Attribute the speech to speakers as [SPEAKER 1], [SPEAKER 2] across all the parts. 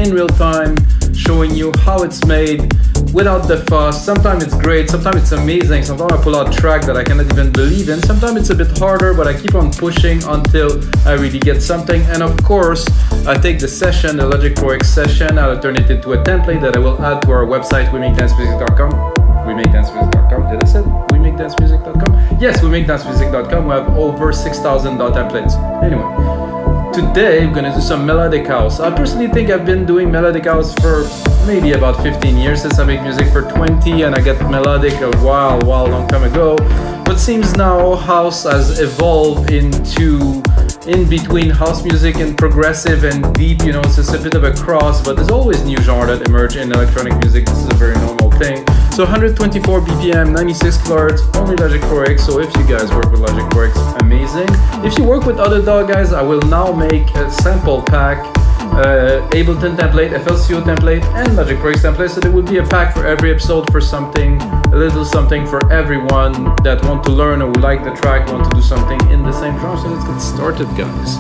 [SPEAKER 1] in real time, showing you how it's made without the fuss. Sometimes it's great, sometimes it's amazing, sometimes I pull out a track that I cannot even believe in, sometimes it's a bit harder, but I keep on pushing until I really get something. And of course, I take the session, the Logic Pro X session, I'll turn it into a template that I will add to our website, wemakedancemusic.com. wemakedancemusic.com. Did I say wemakedancemusic.com? Yes, wemakedancemusic.com. We have over 6,000 templates. Anyway, today we're gonna do some melodic house. I personally think I've been doing melodic house for maybe about 15 years, since I make music for 20, and I got melodic a long time ago. But seems now house has evolved into in between house music and progressive and deep, you know, it's just a bit of a cross, but there's always new genre that emerge in electronic music. This is a very normal thing. So 124 BPM, 96 kHz, only Logic Pro X. So if you guys work with Logic Pro X, amazing. If you work with other DAW guys, I will now make a sample pack, Ableton template, FLCO template, and Logic Pro X template. So there will be a pack for every episode for something, a little something for everyone that want to learn or who like the track, want to do something in the same genre. So let's get started, guys.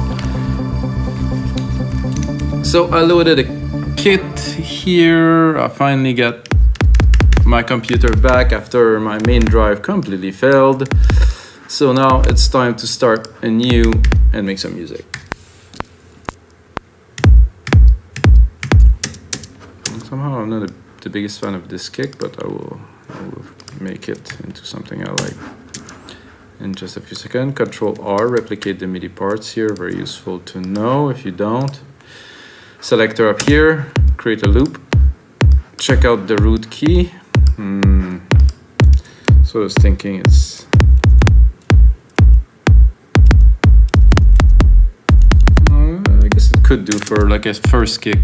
[SPEAKER 1] So I loaded a kit here. I finally got my computer back after my main drive completely failed. So now it's time to start anew and make some music. Somehow I'm not the biggest fan of this kick, but I will make it into something I like in just a few seconds. Control R, replicate the MIDI parts here, very useful to know if you don't. Selector up here, create a loop, check out the root key. So I was thinking it's I guess it could do for like a first kick.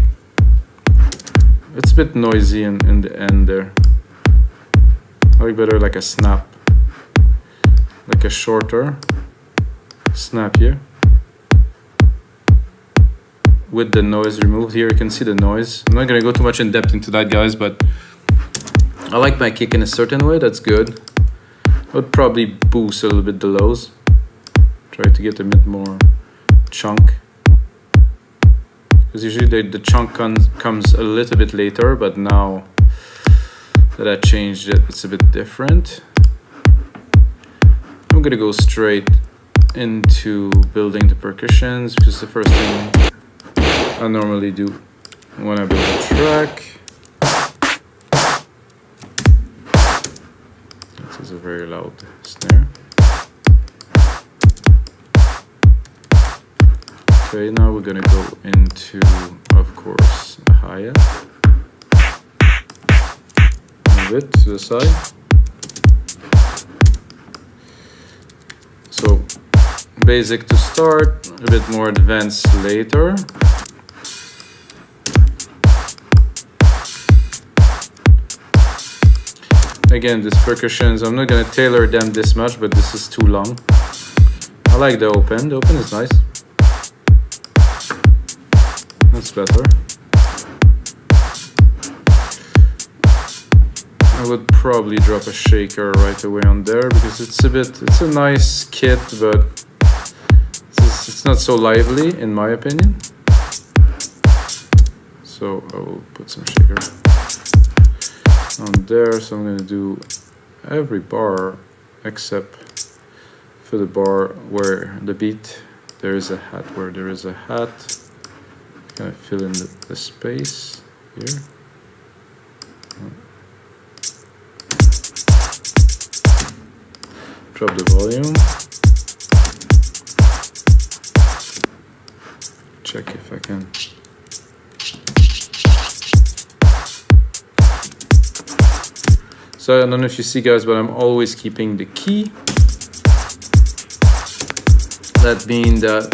[SPEAKER 1] It's a bit noisy in the end there. I like better like a snap, like a shorter snap here with the noise removed. Here you can see the noise. I'm not gonna go too much in depth into that, guys, but I like my kick in a certain way. That's good. I would probably boost a little bit the lows. Try to get a bit more chunk. Because usually the chunk comes a little bit later, but now that I changed it, it's a bit different. I'm gonna go straight into building the percussions, because the first thing I normally do when I build a track. This is a very loud snare. Okay, now we're gonna go into, of course, a hi-hat. Move it to the side. So, basic to start, a bit more advanced later. Again, these percussions, I'm not gonna tailor them this much, but this is too long. I like the open. The open is nice. That's better. I would probably drop a shaker right away on there, because it's a nice kit, but it's not so lively in my opinion. So I will put some shaker on there. So I'm going to do every bar except for the bar where the beat there is a hat, where there is a hat. Kind of fill in the space here. Drop the volume. Check if I can. So I don't know if you see, guys, but I'm always keeping the key. That means that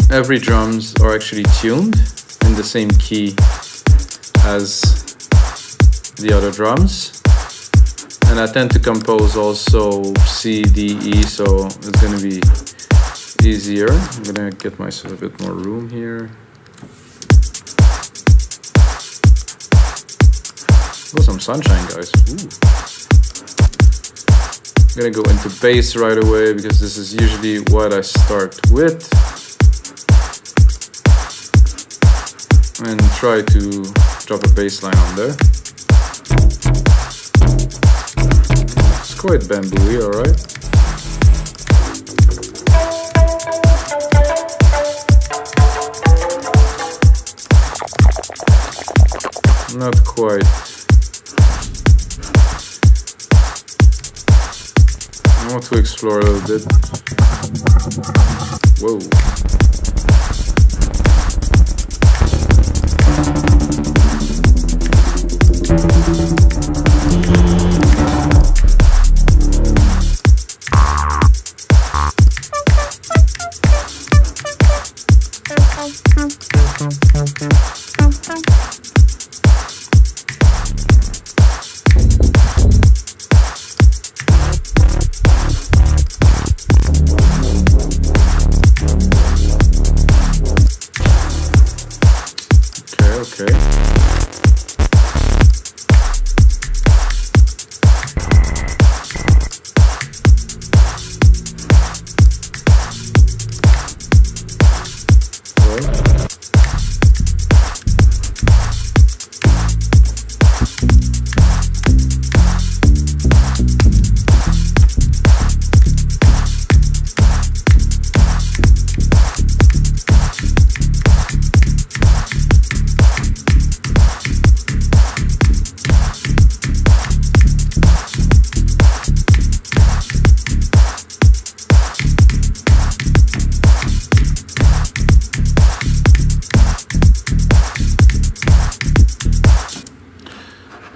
[SPEAKER 1] every drums are actually tuned in the same key as the other drums. And I tend to compose also C, D, E, so it's going to be easier. I'm going to get myself a bit more room here. Oh, some sunshine, guys. Ooh. I'm going to go into bass right away, because this is usually what I start with. and try to drop a bass line on there. It's quite bamboo-y, alright. Not quite. I want to explore a little bit. Whoa. Okay.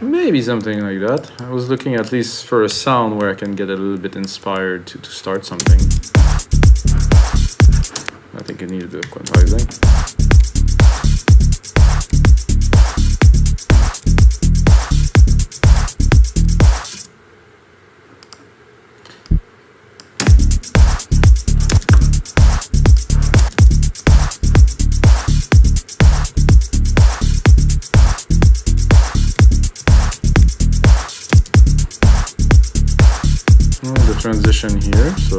[SPEAKER 1] Maybe something like that. I was looking at least for a sound where I can get a little bit inspired to start something. I think it needs a bit of quantizing. Transition here, so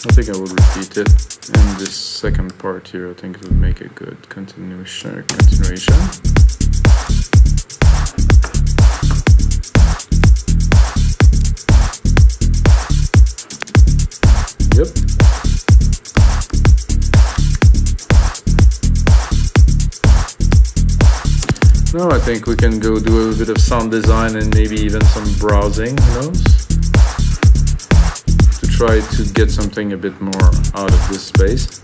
[SPEAKER 1] I think I will repeat it in this second part here. I think it will make a good continuation. Yep. Now I think we can go do a little bit of sound design and maybe even some browsing, who knows? To try to get something a bit more out of this space.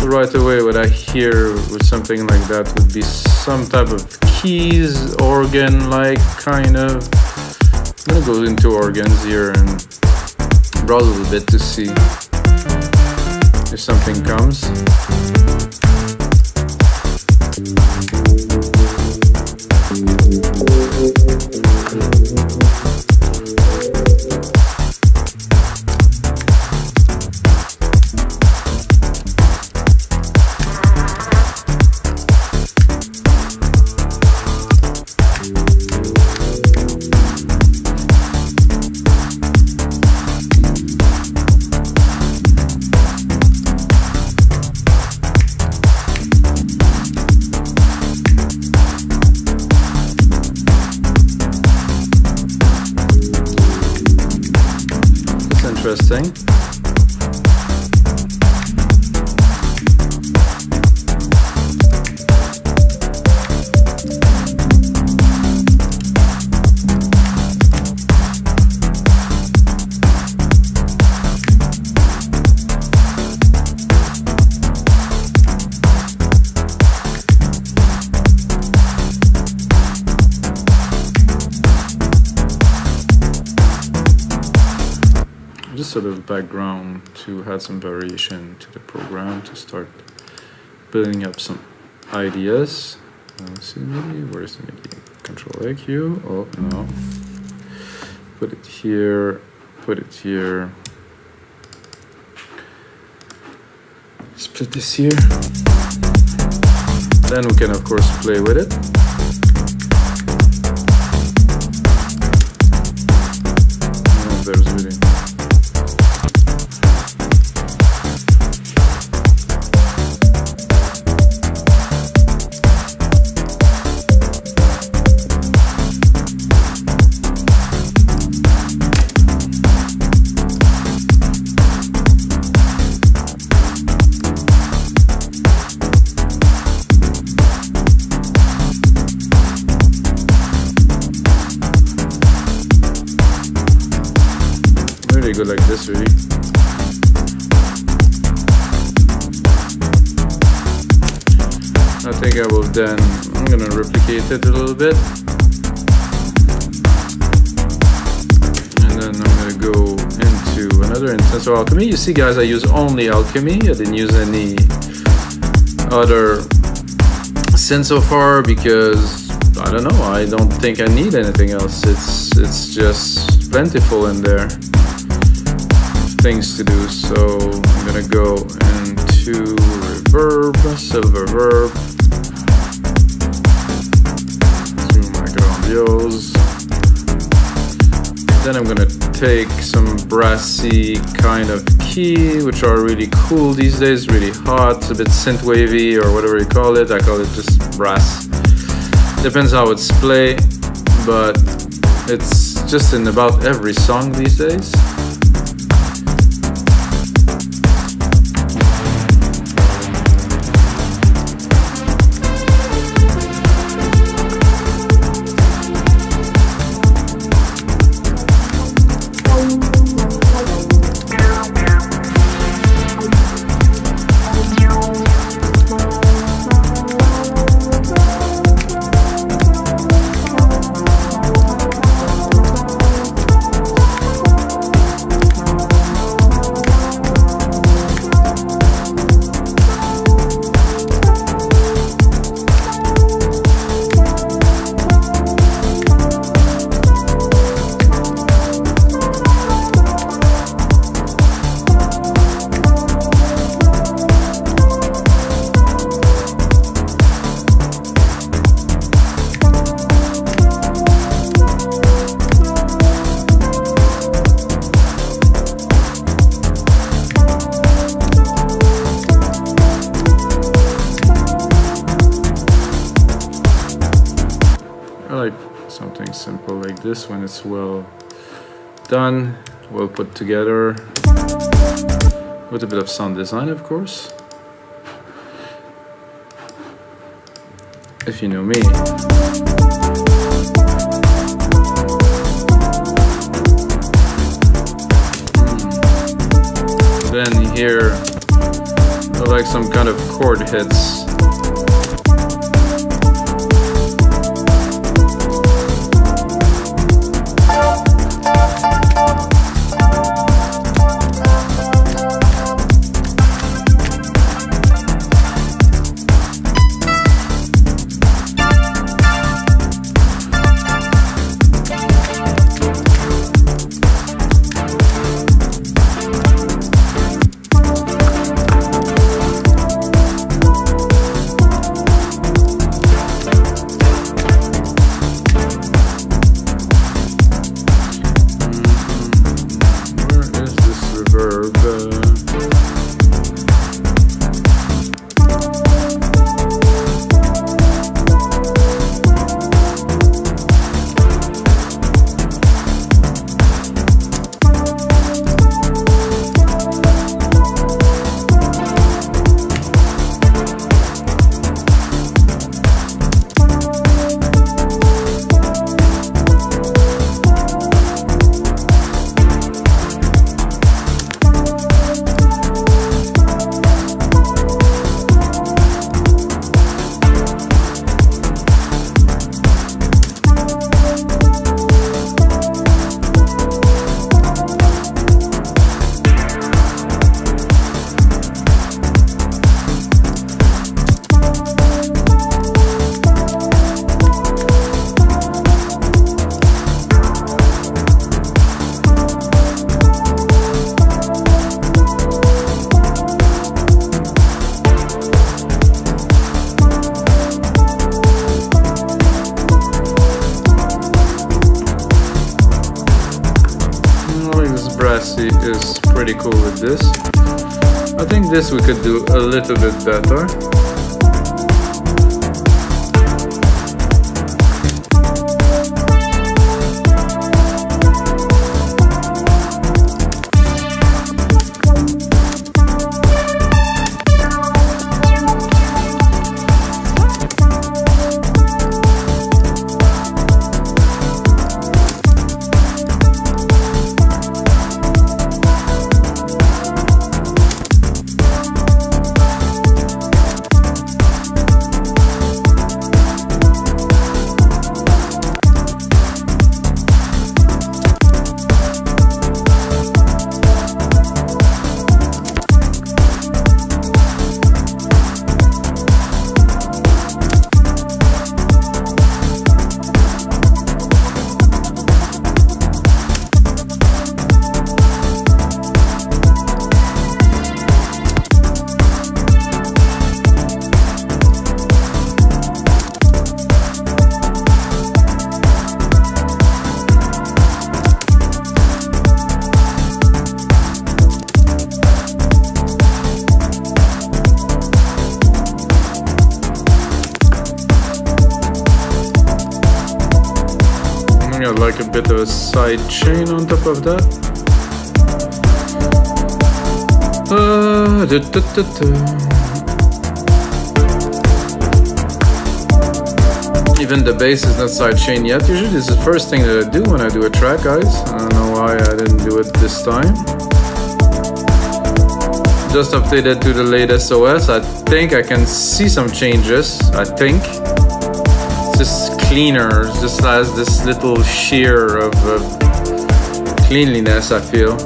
[SPEAKER 1] Right away, what I hear with something like that would be some type of keys, organ-like kind of. I'm gonna go into organs here and browse a little bit to see if something comes. Interesting. Just sort of background to add some variation to the program to start building up some ideas. Let's see, MIDI, where's the MIDI? Control AQ, oh no. put it here, put it here. Split this here. Then we can of course play with it. Oh, there's really. Go like this, really. I think I will then, I'm gonna replicate it a little bit. And then I'm gonna go into another instance of Alchemy. You see guys, I use only Alchemy. I didn't use any other synth so far because, I don't know, I don't think I need anything else. It's just plentiful in there. Things to do, so I'm gonna go into reverb, silver verb, to my grandiose. Then I'm gonna take some brassy kind of key, which are really cool these days, really hot, a bit synth wavy or whatever you call it. I call it just brass. Depends how it's played, but it's just in about every song these days. Something simple like this when it's well done, well put together, with a bit of sound design, of course, if you know me. Then here, I like some kind of chord hits. This brassy is pretty cool with this. I think this we could do a little bit better. I'd like a bit of a side chain on top of that. Even the bass is not side chain yet. Usually this is the first thing that I do when I do a track, guys. I don't know why I didn't do it this time. Just updated to the latest OS. I think I can see some changes. I think. Just cleaner, just has this little sheer of cleanliness, I feel.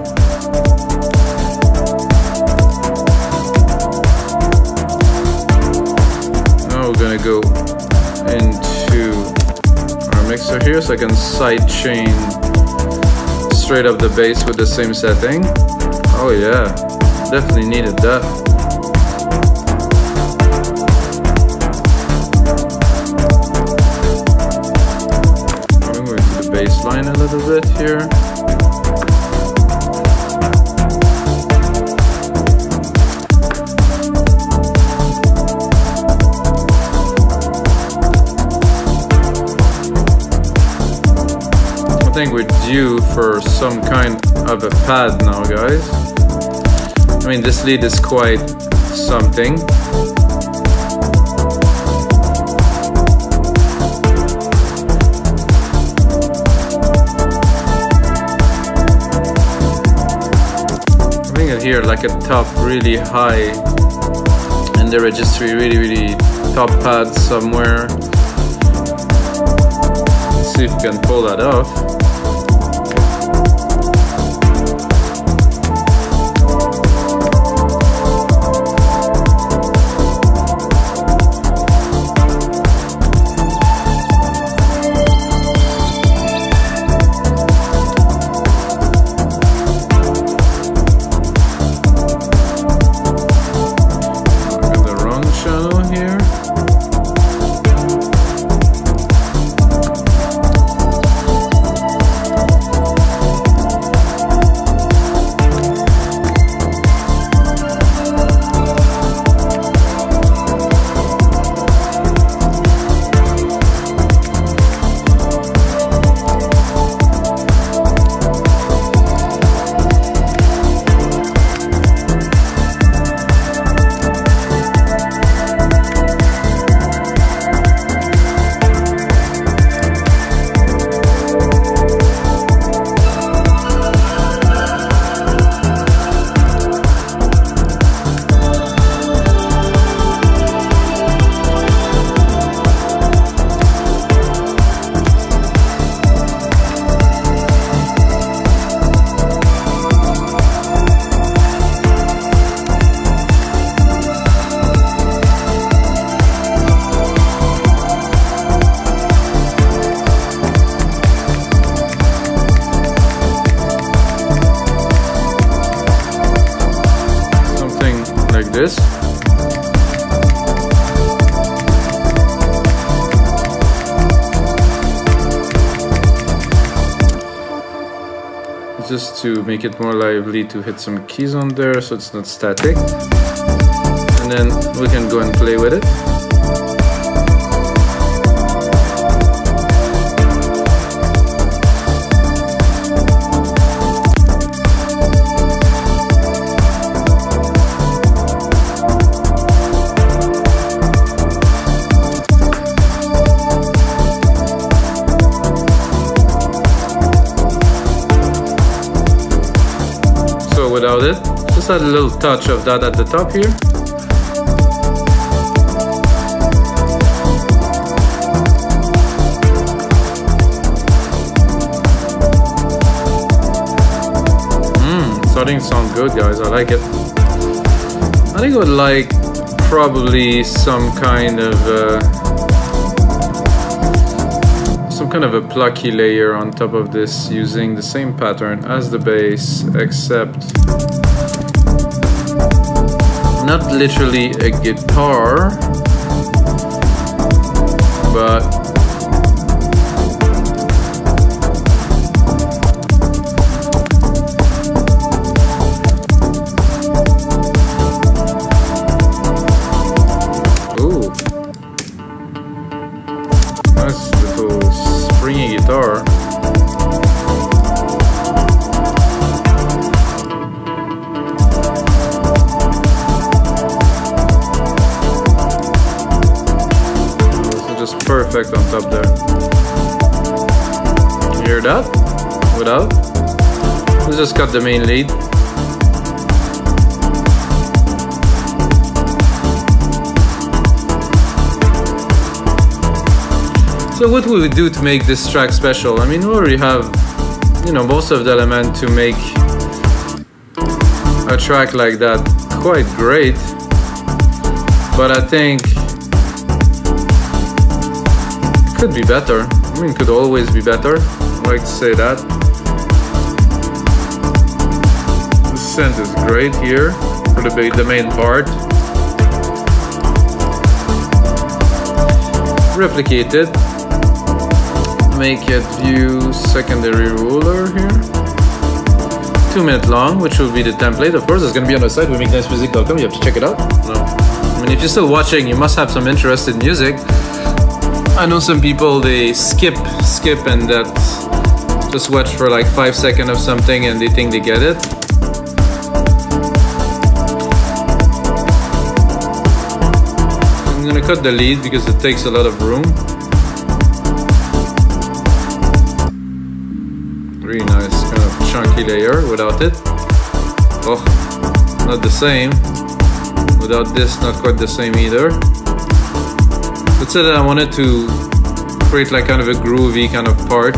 [SPEAKER 1] Now we're gonna go into our mixer here so I can side chain straight up the bass with the same setting. Oh yeah, definitely needed that. Baseline a little bit here. I think we're due for some kind of a pad now, guys. I mean, this lead is quite something. Here, like a top really high in the registry, really top pad somewhere. Let's see if we can pull that off. This. just to make it more lively, to hit some keys on there so it's not static. And then we can go and play with it. Without it, just add a little touch of that at the top here. Starting to sound good, guys. I like it. I think I would like probably some kind of a plucky layer on top of this using the same pattern as the bass, except not literally a guitar, but stringy guitar. So just perfect on top there. You hear that? Without? Let's just cut the main lead. So what would we do to make this track special? I mean, we already have, most of the elements to make a track like that quite great. But I think it could be better. I mean, it could always be better. I like to say that. The synth is great here for the main part. Replicate it. Make it view secondary ruler here. 2 minutes long, which will be the template. Of course, it's going to be on the site, wemakeNicemusic.com. You have to check it out. No. I mean, if you're still watching, you must have some interest in music. I know some people, they skip and that just watch for like 5 seconds of something and they think they get it. I'm going to cut the lead because it takes a lot of room. Really nice, kind of chunky layer without it. Oh, not the same. Without this, not quite the same either. Let's say that I wanted to create like kind of a groovy kind of part.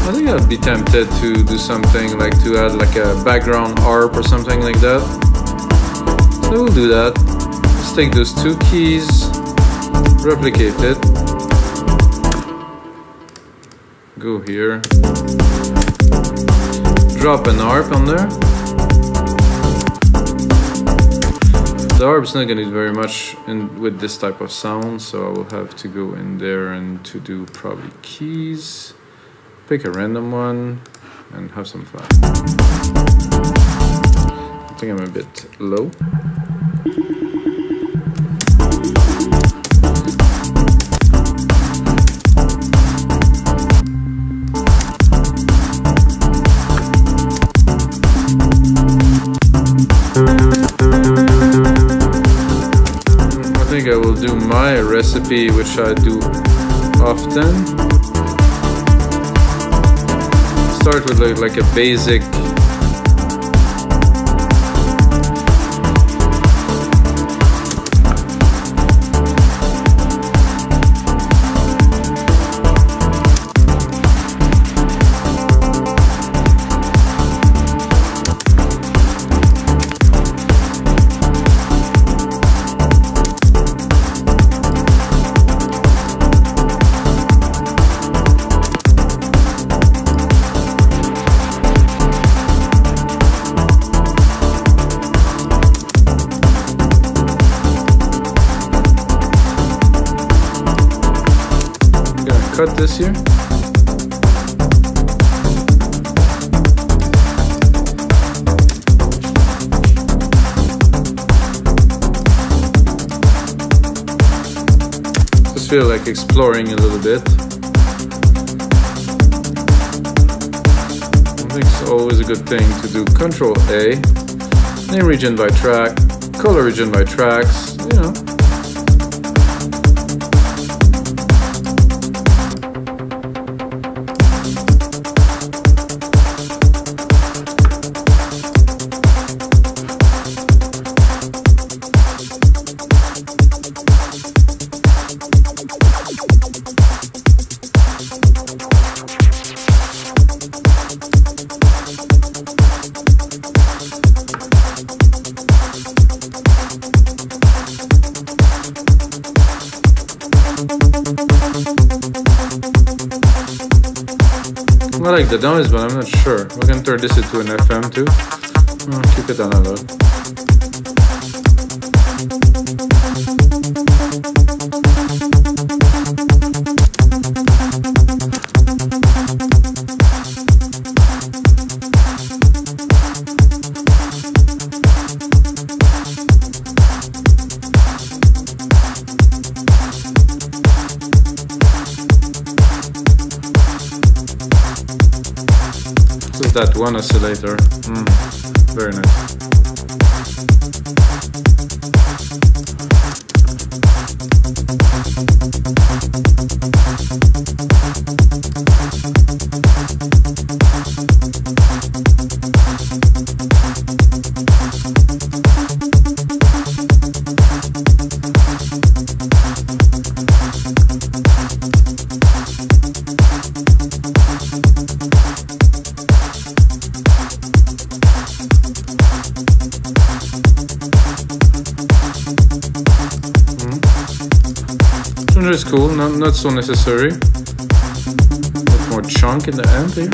[SPEAKER 1] I think I'd be tempted to do something like to add like a background harp or something like that. So we'll do that. Let's take those 2 keys. Replicate it. Go here. Drop an harp on there. The harp's not going to do very much with this type of sound, so I will have to go in there and to do probably keys. Pick a random one and have some fun. I think I'm a bit low. I will do my recipe, which I do often. Start with like a basic mix here. Just feel like exploring a little bit. I think it's always a good thing to do Control A, name region by track, color region by tracks, you know. I like the noise, but I'm not sure. We can turn this into an FM too. Keep it on a low. That one oscillator. Very nice. Is cool, not so necessary. A bit more chunk in the end here.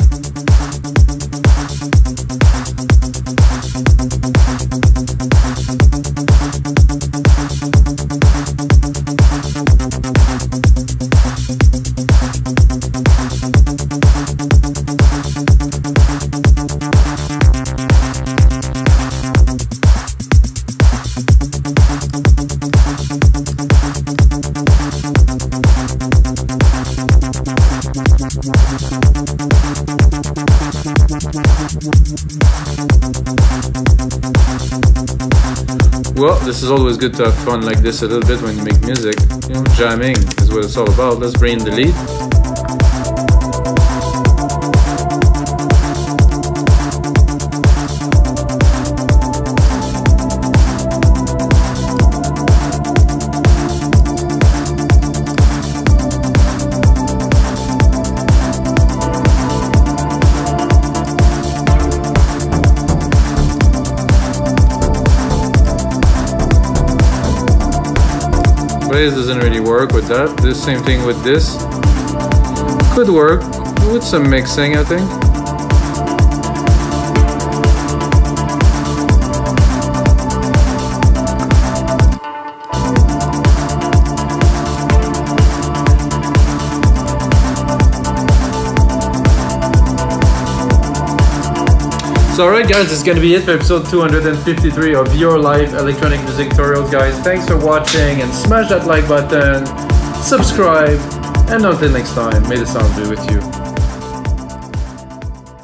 [SPEAKER 1] Well, this is always good to have fun like this a little bit when you make music. You know, jamming is what it's all about. Let's bring in the lead. Bass doesn't really work with that. The same thing with this. Could work with some mixing, I think. So alright guys, this is going to be it for episode 253 of Your Life Electronic Music Tutorials, guys. Thanks for watching, and smash that like button, subscribe, and until next time, may the sound be with you.